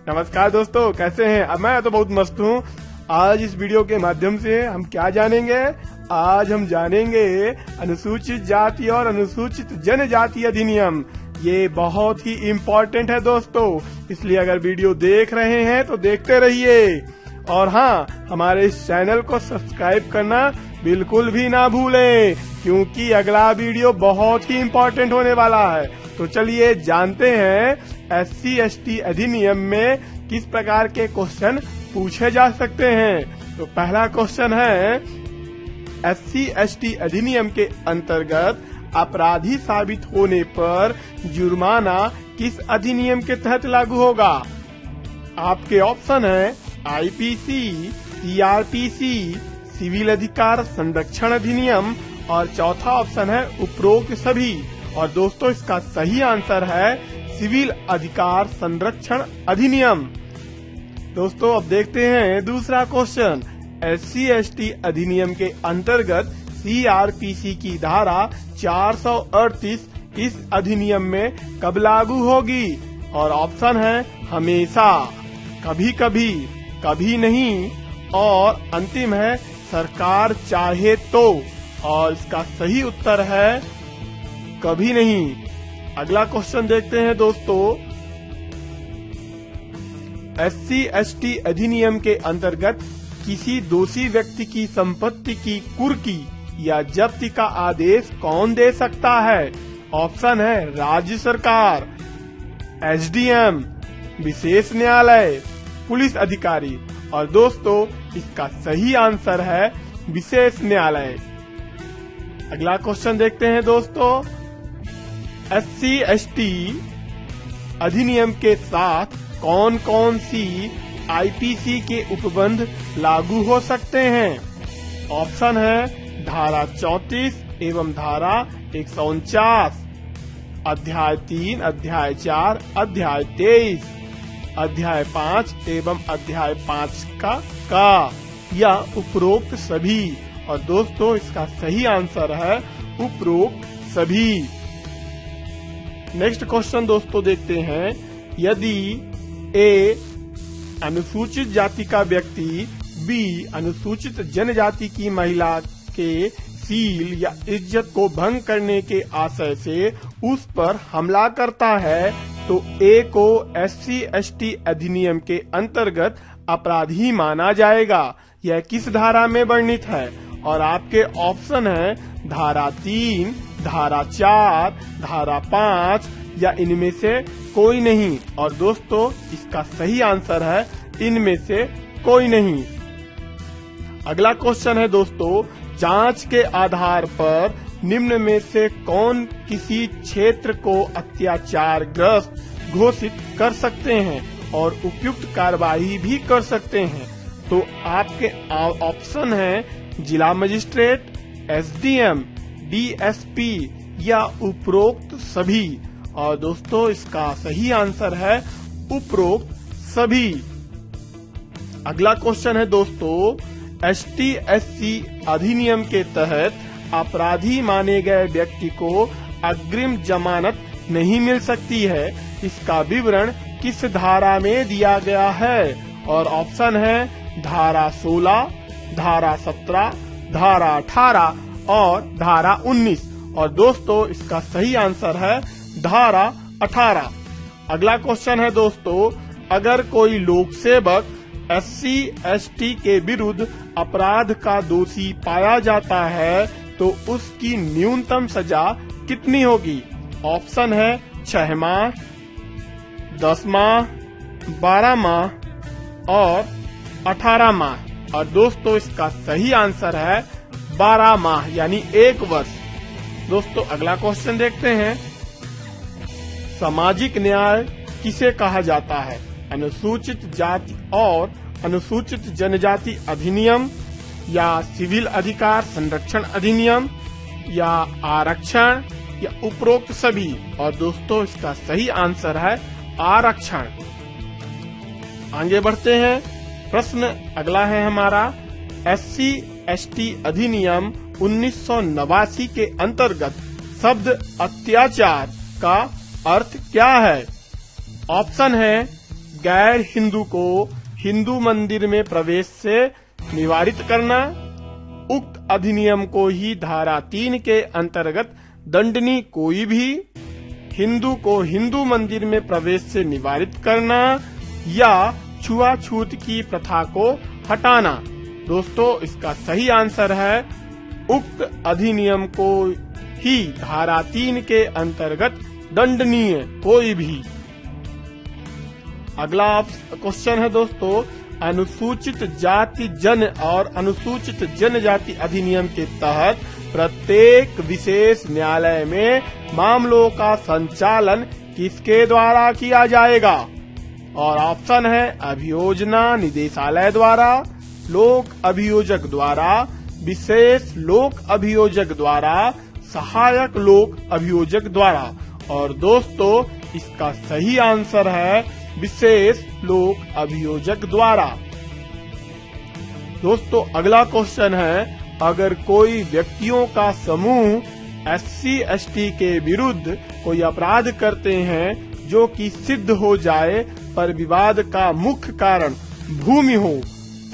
नमस्कार दोस्तों, कैसे हैं? अब मैं तो बहुत मस्त हूँ। आज इस वीडियो के माध्यम से हम क्या जानेंगे? आज हम जानेंगे अनुसूचित जाति और अनुसूचित जनजाति अधिनियम। ये बहुत ही इम्पोर्टेंट है दोस्तों, इसलिए अगर वीडियो देख रहे हैं तो देखते रहिए। और हाँ, हमारे इस चैनल को सब्सक्राइब करना बिल्कुल भी ना भूलें, क्योंकि अगला वीडियो बहुत ही इम्पोर्टेंट होने वाला है। तो चलिए जानते हैं SC/ST अधिनियम में किस प्रकार के क्वेश्चन पूछे जा सकते हैं। तो पहला क्वेश्चन है, SC/ST अधिनियम के अंतर्गत अपराधी साबित होने पर जुर्माना किस अधिनियम के तहत लागू होगा? आपके ऑप्शन है IPC, CRPC, सिविल अधिकार संरक्षण अधिनियम और चौथा ऑप्शन है उपरोक्त सभी। और दोस्तों इसका सही आंसर है सिविल अधिकार संरक्षण अधिनियम। दोस्तों अब देखते हैं दूसरा क्वेश्चन, SC/ST अधिनियम के अंतर्गत CRPC की धारा 438 इस अधिनियम में कब लागू होगी? और ऑप्शन है हमेशा, कभी कभी, कभी नहीं और अंतिम है सरकार चाहे तो। और इसका सही उत्तर है कभी नहीं। अगला क्वेश्चन देखते हैं दोस्तों, SC/ST अधिनियम के अंतर्गत किसी दोषी व्यक्ति की संपत्ति की कुर्की या जब्ती का आदेश कौन दे सकता है? ऑप्शन है राज्य सरकार, SDM, विशेष न्यायालय, पुलिस अधिकारी। और दोस्तों इसका सही आंसर है विशेष न्यायालय। अगला क्वेश्चन देखते हैं दोस्तों, SC/ST अधिनियम के साथ कौन कौन सी IPC के उपबंध लागू हो सकते हैं? ऑप्शन है धारा 34 एवं धारा 149, अध्याय 3, अध्याय 4, अध्याय 23, अध्याय 5 एवं अध्याय 5 का या उपरोक्त सभी। और दोस्तों इसका सही आंसर है उपरोक्त सभी। नेक्स्ट क्वेश्चन दोस्तों देखते हैं, यदि A अनुसूचित जाति का व्यक्ति B अनुसूचित जनजाति की महिला के सील या इज्जत को भंग करने के आशय से उस पर हमला करता है, तो A को SC/ST अधिनियम के अंतर्गत अपराधी माना जाएगा। यह किस धारा में वर्णित है? और आपके ऑप्शन है धारा 3, धारा 4, धारा 5 या इनमें से कोई नहीं। और दोस्तों इसका सही आंसर है इनमें से कोई नहीं। अगला क्वेश्चन है दोस्तों, जांच के आधार पर निम्न में से कौन किसी क्षेत्र को अत्याचार ग्रस्त घोषित कर सकते हैं और उपयुक्त कार्रवाई भी कर सकते हैं? तो आपके ऑप्शन है जिला मजिस्ट्रेट, SDM, DSP या उपरोक्त सभी। और दोस्तों इसका सही आंसर है उपरोक्त सभी। अगला क्वेश्चन है दोस्तों, ST/SC अधिनियम के तहत अपराधी माने गए व्यक्ति को अग्रिम जमानत नहीं मिल सकती है, इसका विवरण किस धारा में दिया गया है? और ऑप्शन है धारा 16, धारा 17, धारा 18 और धारा 19। और दोस्तों इसका सही आंसर है धारा 18। अगला क्वेश्चन है दोस्तों, अगर कोई लोक सेवक SC/ST के विरुद्ध अपराध का दोषी पाया जाता है तो उसकी न्यूनतम सजा कितनी होगी? ऑप्शन है 6 माह, 10 माह, 12 माह और 18 माह। और दोस्तों इसका सही आंसर है 12 माह यानी 1 वर्ष। दोस्तों अगला क्वेश्चन देखते हैं, सामाजिक न्याय किसे कहा जाता है? अनुसूचित जाति और अनुसूचित जनजाति अधिनियम या सिविल अधिकार संरक्षण अधिनियम या आरक्षण या उपरोक्त सभी? और दोस्तों इसका सही आंसर है आरक्षण। आगे बढ़ते हैं, प्रश्न अगला है हमारा, SC/ST अधिनियम 1989 के अंतर्गत शब्द अत्याचार का अर्थ क्या है? ऑप्शन है गैर हिंदू को हिंदू मंदिर में प्रवेश से निवारित करना। उक्त अधिनियम को ही धारा 3 के अंतर्गत दंडनीय कोई भी हिंदू को हिंदू मंदिर में प्रवेश से निवारित करना या छुआछूत की प्रथा को हटाना। दोस्तों, इसका सही आंसर है उक्त अधिनियम को ही धारा 3 के अंतर्गत दंडनीय कोई भी। अगला क्वेश्चन है दोस्तों, अनुसूचित जाति जन और अनुसूचित जनजाति अधिनियम के तहत प्रत्येक विशेष न्यायालय में मामलों का संचालन किसके द्वारा किया जाएगा? और ऑप्शन है अभियोजना निदेशालय द्वारा, लोक अभियोजक द्वारा, विशेष लोक अभियोजक द्वारा, सहायक लोक अभियोजक द्वारा। और दोस्तों, इसका सही आंसर है विशेष लोक अभियोजक द्वारा। दोस्तों, अगला क्वेश्चन है, अगर कोई व्यक्तियों का समूह SC/ST के विरुद्ध कोई अपराध करते हैं जो कि सिद्ध हो जाए पर विवाद का मुख्य कारण भूमि हो,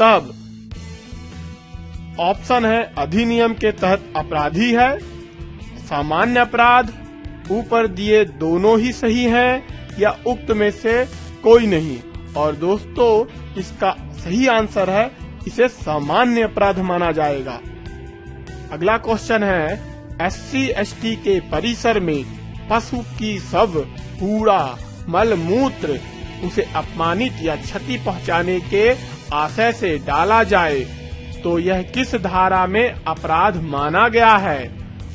तब ऑप्शन है अधिनियम के तहत अपराधी है, सामान्य अपराध, ऊपर दिए दोनों ही सही हैं, या उक्त में से कोई नहीं। और दोस्तों, इसका सही आंसर है इसे सामान्य अपराध माना जाएगा। अगला क्वेश्चन है, SC/ST के परिसर में पशु की सब कूड़ा मल मूत्र उसे अपमानित या क्षति पहुंचाने के आशय से डाला जाए तो यह किस धारा में अपराध माना गया है?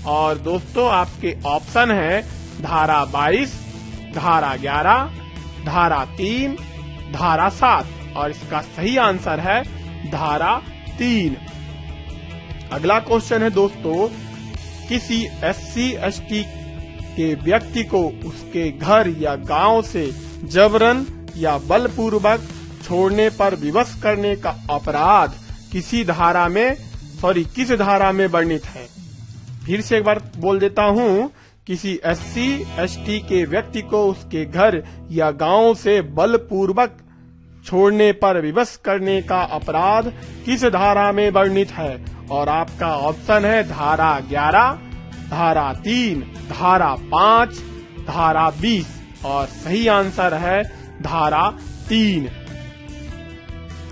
और दोस्तों, आपके ऑप्शन है धारा 22, धारा 11, धारा 3, धारा 7। और इसका सही आंसर है धारा 3। अगला क्वेश्चन है दोस्तों, किसी SC/ST के व्यक्ति को उसके घर या गांव से जबरन या बलपूर्वक छोड़ने पर विवश करने का अपराध किस धारा में वर्णित है? फिर से एक बार बोल देता हूँ, किसी SC/ST के व्यक्ति को उसके घर या गांव से बलपूर्वक छोड़ने पर विवश करने का अपराध किस धारा में वर्णित है? और आपका ऑप्शन है धारा 11, धारा 3, धारा 5, धारा 20। और सही आंसर है धारा 3।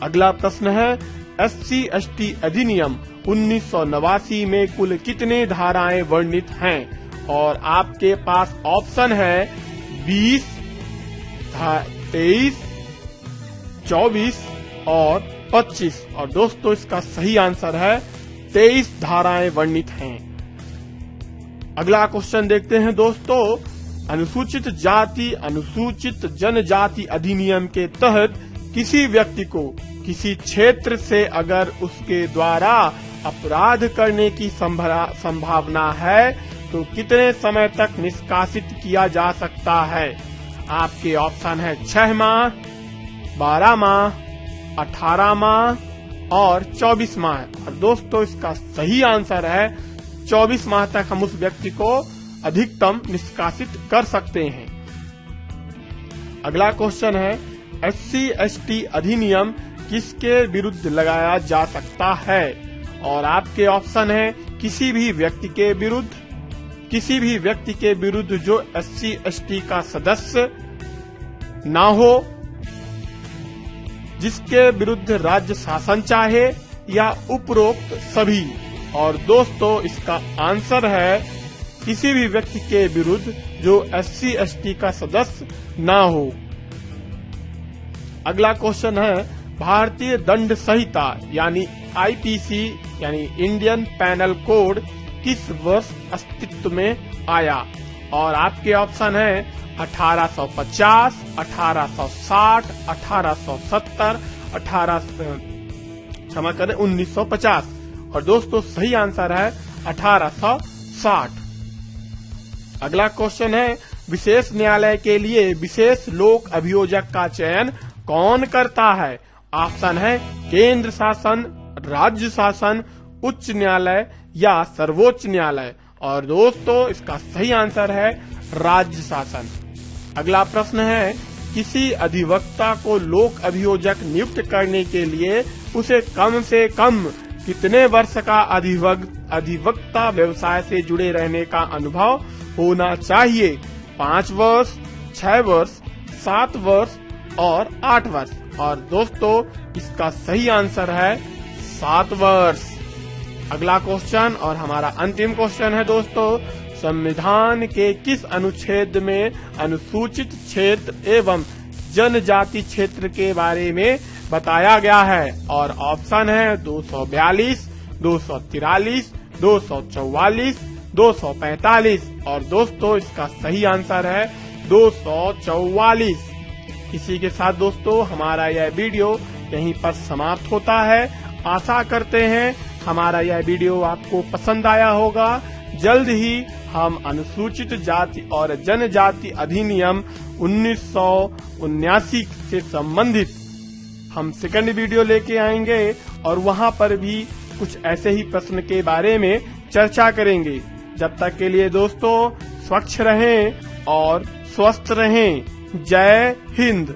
अगला प्रश्न है, SC/ST अधिनियम 1989 में कुल कितने धाराएं वर्णित हैं? और आपके पास ऑप्शन है 20, 23, 24 और 25। और दोस्तों, इसका सही आंसर है 23 धाराएं वर्णित हैं। अगला क्वेश्चन देखते हैं दोस्तों, अनुसूचित जाति अनुसूचित जनजाति अधिनियम के तहत किसी व्यक्ति को किसी क्षेत्र से अगर उसके द्वारा अपराध करने की संभावना है तो कितने समय तक निष्कासित किया जा सकता है? आपके ऑप्शन है 6 माह, 12 माह, 18 माह और 24 माह। और दोस्तों, इसका सही आंसर है 24 माह तक हम उस व्यक्ति को अधिकतम निष्कासित कर सकते हैं। अगला क्वेश्चन है, SC/ST अधिनियम किसके विरुद्ध लगाया जा सकता है? और आपके ऑप्शन है किसी भी व्यक्ति के विरुद्ध, किसी भी व्यक्ति के विरुद्ध जो SC/ST का सदस्य ना हो, जिसके विरुद्ध राज्य शासन चाहे, या उपरोक्त सभी। और दोस्तों, इसका आंसर है किसी भी व्यक्ति के विरुद्ध जो SC/ST का सदस्य ना हो। अगला क्वेश्चन है, भारतीय दंड संहिता यानी IPC यानी इंडियन पैनल कोड किस वर्ष अस्तित्व में आया? और आपके ऑप्शन है 1850, 1860, 1870, 1950। और दोस्तों, सही आंसर है 1860। अगला क्वेश्चन है, विशेष न्यायालय के लिए विशेष लोक अभियोजक का चयन कौन करता है? ऑप्शन है केंद्र शासन, राज्य शासन, उच्च न्यायालय या सर्वोच्च न्यायालय। और दोस्तों, इसका सही आंसर है राज्य शासन। अगला प्रश्न है, किसी अधिवक्ता को लोक अभियोजक नियुक्त करने के लिए उसे कम से कम कितने वर्ष का अधिवक्ता व्यवसाय से जुड़े रहने का अनुभव होना चाहिए? 5 वर्ष, 6 वर्ष, 7 वर्ष और 8 वर्ष। और दोस्तों इसका सही आंसर है 7 वर्ष। अगला क्वेश्चन और हमारा अंतिम क्वेश्चन है दोस्तों, संविधान के किस अनुच्छेद में अनुसूचित क्षेत्र एवं जनजाति क्षेत्र के बारे में बताया गया है? और ऑप्शन है 242, 243, 244, 245। और दोस्तों इसका सही आंसर है 244। इसी के साथ दोस्तों हमारा यह वीडियो यहीं पर समाप्त होता है। आशा करते हैं हमारा यह वीडियो आपको पसंद आया होगा। जल्द ही हम अनुसूचित जाति और जनजाति अधिनियम 1979 से संबंधित हम सेकंड वीडियो लेके आएंगे और वहां पर भी कुछ ऐसे ही प्रश्न के बारे में चर्चा करेंगे। जब तक के लिए दोस्तों स्वच्छ रहें और स्वस्थ रहें। जय हिंद।